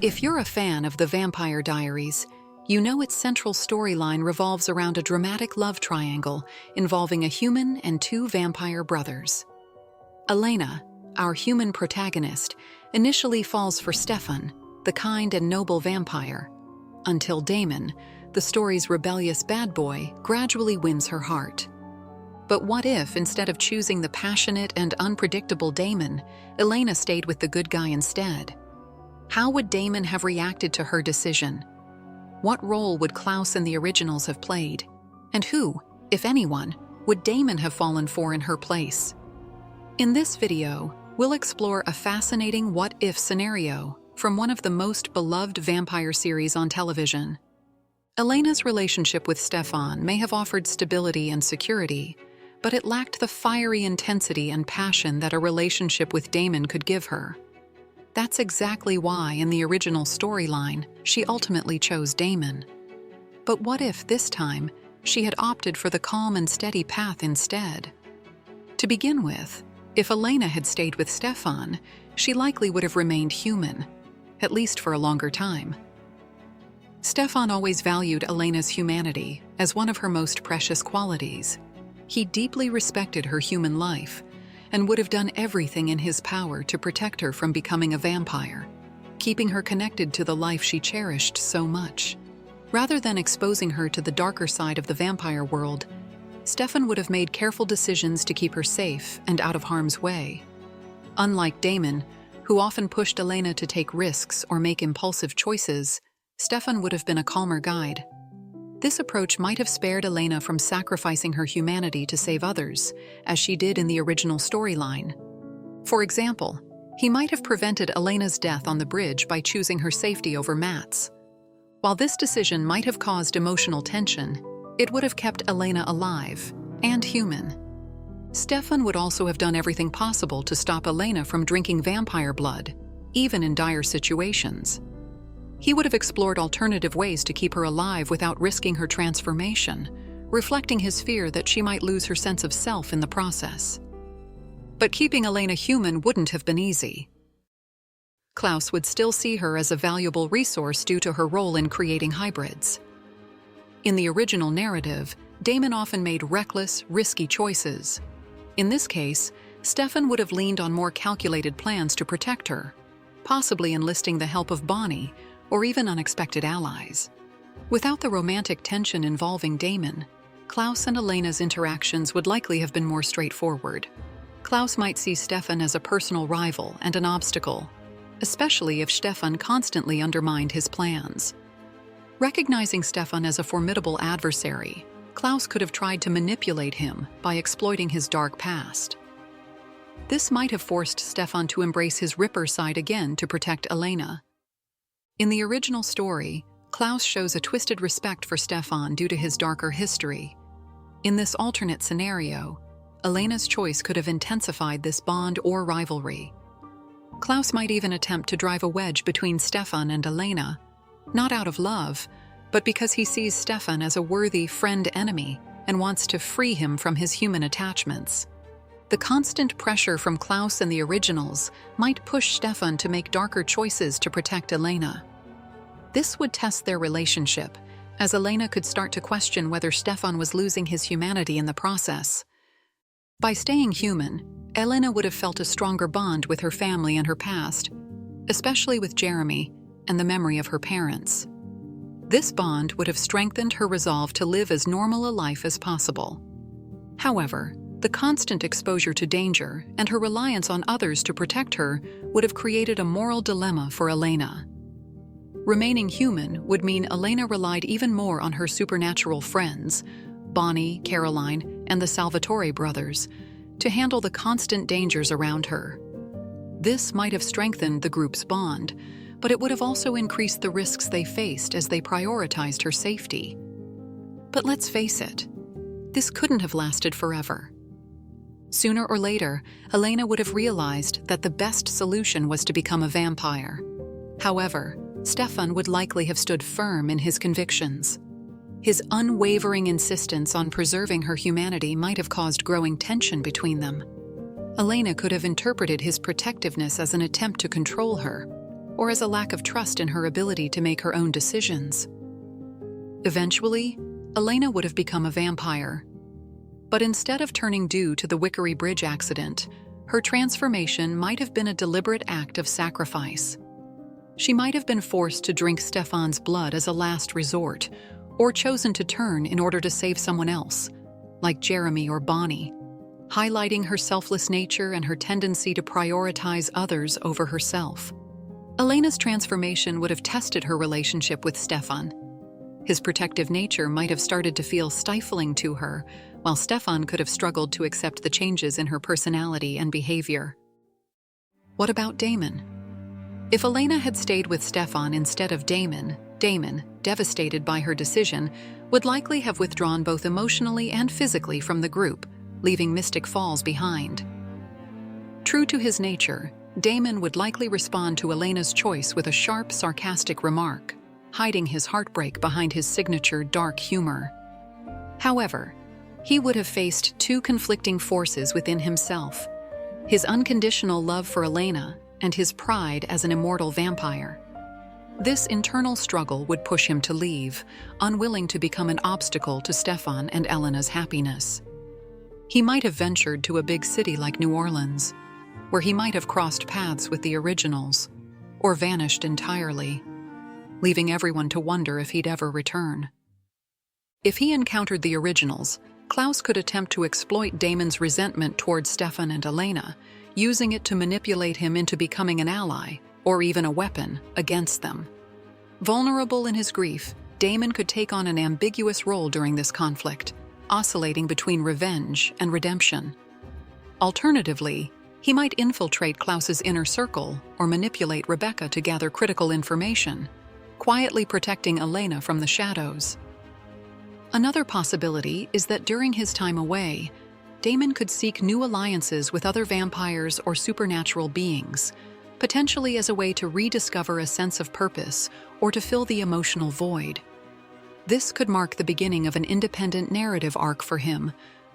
If you're a fan of the Vampire Diaries, you know its central storyline revolves around a dramatic love triangle involving a human and two vampire brothers. Elena, our human protagonist, initially falls for Stefan, the kind and noble vampire, until Damon, the story's rebellious bad boy, gradually wins her heart. But what if, instead of choosing the passionate and unpredictable Damon, Elena stayed with the good guy instead? How would Damon have reacted to her decision? What role would Klaus and the originals have played? And who, if anyone, would Damon have fallen for in her place? In this video, we'll explore a fascinating what-if scenario from one of the most beloved vampire series on television. Elena's relationship with Stefan may have offered stability and security, but it lacked the fiery intensity and passion that a relationship with Damon could give her. That's exactly why, in the original storyline, she ultimately chose Damon. But what if, this time, she had opted for the calm and steady path instead? To begin with, if Elena had stayed with Stefan, she likely would have remained human, at least for a longer time. Stefan always valued Elena's humanity as one of her most precious qualities. He deeply respected her human life and would have done everything in his power to protect her from becoming a vampire, keeping her connected to the life she cherished so much. Rather than exposing her to the darker side of the vampire world, Stefan would have made careful decisions to keep her safe and out of harm's way. Unlike Damon, who often pushed Elena to take risks or make impulsive choices, Stefan would have been a calmer guide. This approach might have spared Elena from sacrificing her humanity to save others, as she did in the original storyline. For example, he might have prevented Elena's death on the bridge by choosing her safety over Matt's. While this decision might have caused emotional tension, it would have kept Elena alive and human. Stefan would also have done everything possible to stop Elena from drinking vampire blood, even in dire situations. He would have explored alternative ways to keep her alive without risking her transformation, reflecting his fear that she might lose her sense of self in the process. But keeping Elena human wouldn't have been easy. Klaus would still see her as a valuable resource due to her role in creating hybrids. In the original narrative, Damon often made reckless, risky choices. In this case, Stefan would have leaned on more calculated plans to protect her, possibly enlisting the help of Bonnie, or even unexpected allies. Without the romantic tension involving Damon, Klaus and Elena's interactions would likely have been more straightforward. Klaus might see Stefan as a personal rival and an obstacle, especially if Stefan constantly undermined his plans. Recognizing Stefan as a formidable adversary, Klaus could have tried to manipulate him by exploiting his dark past. This might have forced Stefan to embrace his Ripper side again to protect Elena. In the original story, Klaus shows a twisted respect for Stefan due to his darker history. In this alternate scenario, Elena's choice could have intensified this bond or rivalry. Klaus might even attempt to drive a wedge between Stefan and Elena, not out of love, but because he sees Stefan as a worthy friend-enemy and wants to free him from his human attachments. The constant pressure from Klaus and the originals might push Stefan to make darker choices to protect Elena. This would test their relationship, as Elena could start to question whether Stefan was losing his humanity in the process. By staying human, Elena would have felt a stronger bond with her family and her past, especially with Jeremy and the memory of her parents. This bond would have strengthened her resolve to live as normal a life as possible. However, the constant exposure to danger and her reliance on others to protect her would have created a moral dilemma for Elena. Remaining human would mean Elena relied even more on her supernatural friends, Bonnie, Caroline, and the Salvatore brothers, to handle the constant dangers around her. This might have strengthened the group's bond, but it would have also increased the risks they faced as they prioritized her safety. But let's face it, this couldn't have lasted forever. Sooner or later, Elena would have realized that the best solution was to become a vampire. However, Stefan would likely have stood firm in his convictions. His unwavering insistence on preserving her humanity might have caused growing tension between them. Elena could have interpreted his protectiveness as an attempt to control her, or as a lack of trust in her ability to make her own decisions. Eventually, Elena would have become a vampire. But instead of turning due to the Wickery Bridge accident, her transformation might have been a deliberate act of sacrifice. She might have been forced to drink Stefan's blood as a last resort, or chosen to turn in order to save someone else, like Jeremy or Bonnie, highlighting her selfless nature and her tendency to prioritize others over herself. Elena's transformation would have tested her relationship with Stefan. His protective nature might have started to feel stifling to her, while Stefan could have struggled to accept the changes in her personality and behavior. What about Damon? If Elena had stayed with Stefan instead of Damon, devastated by her decision, would likely have withdrawn both emotionally and physically from the group, leaving Mystic Falls behind. True to his nature, Damon would likely respond to Elena's choice with a sharp, sarcastic remark, hiding his heartbreak behind his signature dark humor. However, he would have faced two conflicting forces within himself: his unconditional love for Elena and his pride as an immortal vampire. This internal struggle would push him to leave, unwilling to become an obstacle to Stefan and Elena's happiness. He might have ventured to a big city like New Orleans, where he might have crossed paths with the originals, or vanished entirely, leaving everyone to wonder if he'd ever return. If he encountered the originals, Klaus could attempt to exploit Damon's resentment towards Stefan and Elena, using it to manipulate him into becoming an ally, or even a weapon, against them. Vulnerable in his grief, Damon could take on an ambiguous role during this conflict, oscillating between revenge and redemption. Alternatively, he might infiltrate Klaus's inner circle or manipulate Rebecca to gather critical information, quietly protecting Elena from the shadows. Another possibility is that during his time away, Damon could seek new alliances with other vampires or supernatural beings, potentially as a way to rediscover a sense of purpose or to fill the emotional void. This could mark the beginning of an independent narrative arc for him,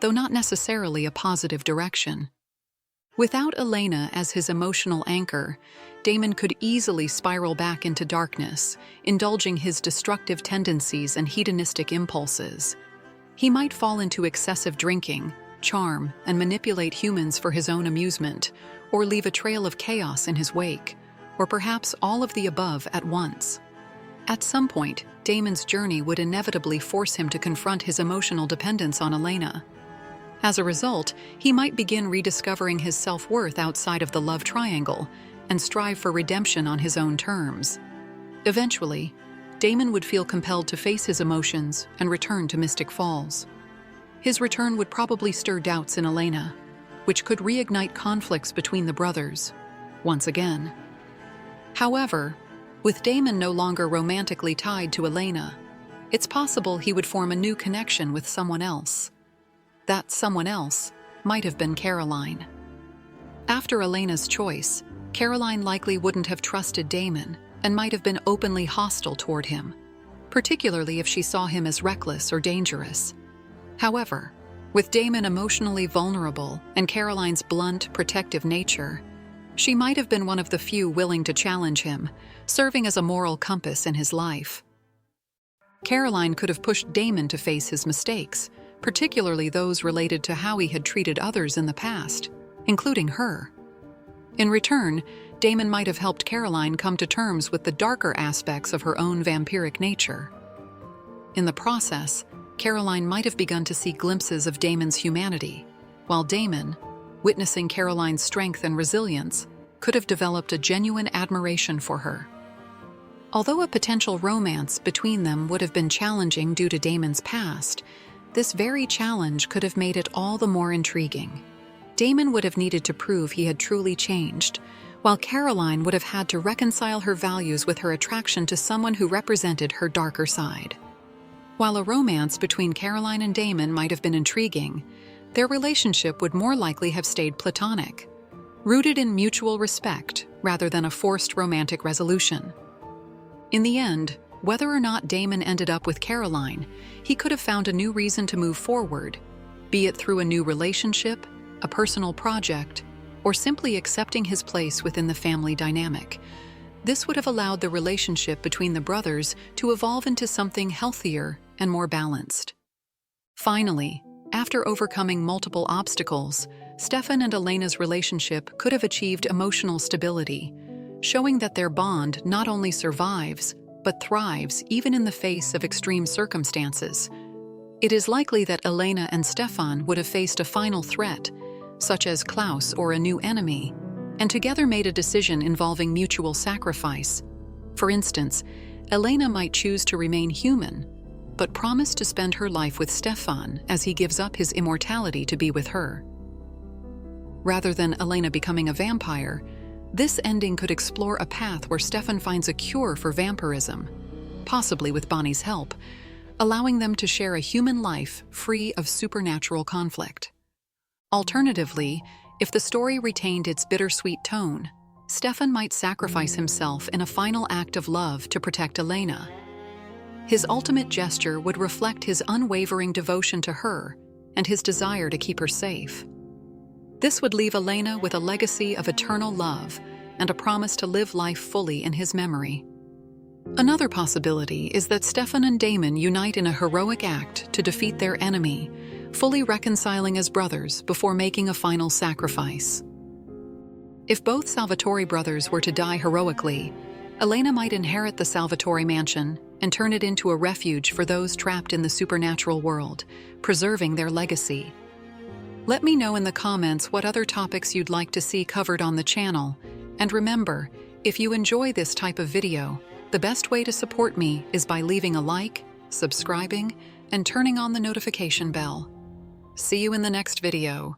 though not necessarily a positive direction. Without Elena as his emotional anchor, Damon could easily spiral back into darkness, indulging his destructive tendencies and hedonistic impulses. He might fall into excessive drinking, charm, and manipulate humans for his own amusement, or leave a trail of chaos in his wake, or perhaps all of the above at once. At some point, Damon's journey would inevitably force him to confront his emotional dependence on Elena. As a result, he might begin rediscovering his self-worth outside of the love triangle and strive for redemption on his own terms. Eventually, Damon would feel compelled to face his emotions and return to Mystic Falls. His return would probably stir doubts in Elena, which could reignite conflicts between the brothers, once again. However, with Damon no longer romantically tied to Elena, it's possible he would form a new connection with someone else. That someone else might have been Caroline. After Elena's choice, Caroline likely wouldn't have trusted Damon and might have been openly hostile toward him, particularly if she saw him as reckless or dangerous. However, with Damon emotionally vulnerable and Caroline's blunt, protective nature, she might have been one of the few willing to challenge him, serving as a moral compass in his life. Caroline could have pushed Damon to face his mistakes, particularly those related to how he had treated others in the past, including her. In return, Damon might have helped Caroline come to terms with the darker aspects of her own vampiric nature. In the process, Caroline might have begun to see glimpses of Damon's humanity, while Damon, witnessing Caroline's strength and resilience, could have developed a genuine admiration for her. Although a potential romance between them would have been challenging due to Damon's past, this very challenge could have made it all the more intriguing. Damon would have needed to prove he had truly changed, while Caroline would have had to reconcile her values with her attraction to someone who represented her darker side. While a romance between Caroline and Damon might have been intriguing, their relationship would more likely have stayed platonic, rooted in mutual respect rather than a forced romantic resolution. In the end, whether or not Damon ended up with Caroline, he could have found a new reason to move forward, be it through a new relationship, a personal project, or simply accepting his place within the family dynamic. This would have allowed the relationship between the brothers to evolve into something healthier and more balanced. Finally, after overcoming multiple obstacles, Stefan and Elena's relationship could have achieved emotional stability, showing that their bond not only survives, but thrives even in the face of extreme circumstances. It is likely that Elena and Stefan would have faced a final threat, such as Klaus or a new enemy, and together made a decision involving mutual sacrifice. For instance, Elena might choose to remain human, but promise to spend her life with Stefan as he gives up his immortality to be with her. Rather than Elena becoming a vampire, this ending could explore a path where Stefan finds a cure for vampirism, possibly with Bonnie's help, allowing them to share a human life free of supernatural conflict. Alternatively, if the story retained its bittersweet tone, Stefan might sacrifice himself in a final act of love to protect Elena. His ultimate gesture would reflect his unwavering devotion to her and his desire to keep her safe. This would leave Elena with a legacy of eternal love and a promise to live life fully in his memory. Another possibility is that Stefan and Damon unite in a heroic act to defeat their enemy, fully reconciling as brothers before making a final sacrifice. If both Salvatore brothers were to die heroically, Elena might inherit the Salvatore mansion and turn it into a refuge for those trapped in the supernatural world, preserving their legacy. Let me know in the comments what other topics you'd like to see covered on the channel, and remember, if you enjoy this type of video, the best way to support me is by leaving a like, subscribing, and turning on the notification bell. See you in the next video.